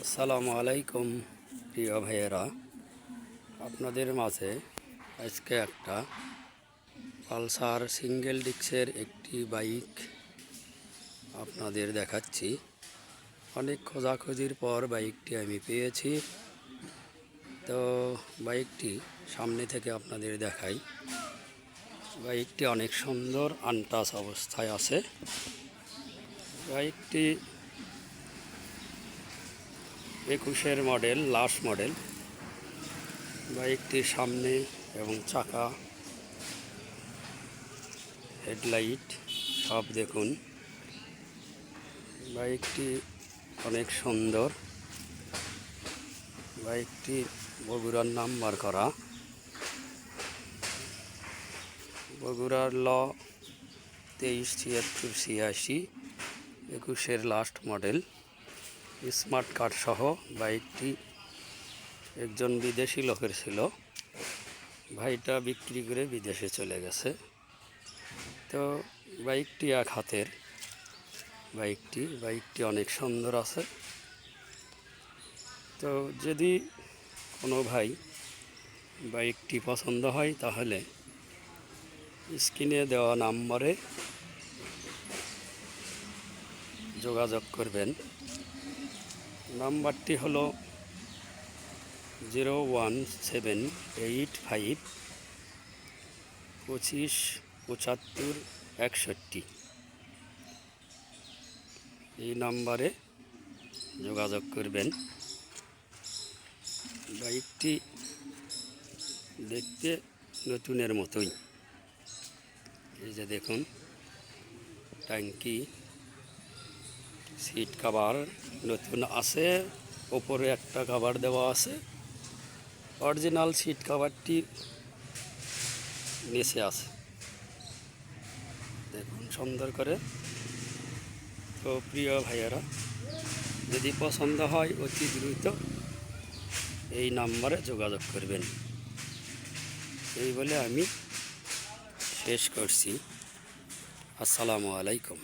আসসালামু আলাইকুম প্রিয় ভাইয়েরা, আপনাদের মাঝে আজকে একটা পালসার সিঙ্গেল ডিস্কের একটি বাইক আপনাদের দেখাচ্ছি। অনেক খোঁজাখুঁজির পর বাইকটি আমি পেয়েছি। তো বাইকটি সামনে থেকে আপনাদের দেখাই। বাইকটি অনেক সুন্দর আনটাচ অবস্থায় আছে। বাইকটি 21-এর মডেল, লাস্ট মডেল। বাইকটির সামনে এবং চাকা, হেডলাইট সব দেখুন। বাইকটি অনেক সুন্দর। বাইকটি বগুড়ার নাম্বার করা, বগুড়ার ল 237686, 21-এর লাস্ট মডেল, স্মার্ট কার্ড সহ। বাইকটি একজন বিদেশি লোকের ছিল, ভাইটা বিক্রি করে বিদেশে চলে গেছে। তো বাইকটি এক হাতের বাইকটি অনেক সুন্দর আছে। তো যদি কোনো ভাই বাইকটি পছন্দ হয় তাহলে স্ক্রিনে দেওয়া নম্বরে যোগাযোগ করবেন। নাম্বারটি হলো 01785 25 75 61। এই নাম্বারে যোগাযোগ করবেন। বাইকটি দেখতে নতুনের মতোই। এই যে দেখুন, ট্যাঙ্কি, সিট কভার নতুন আছে, ওপরে একটা কভার দেওয়া আছে। অরিজিনাল সিট কভারটি নিচে আছে, দেখুন সুন্দর করে। তো প্রিয় ভাইয়েরা, যদি পছন্দ হয় অতি দ্রুত এই নাম্বারে যোগাযোগ করবেন। এই বলে আমি শেষ করছি। আসসালামু আলাইকুম।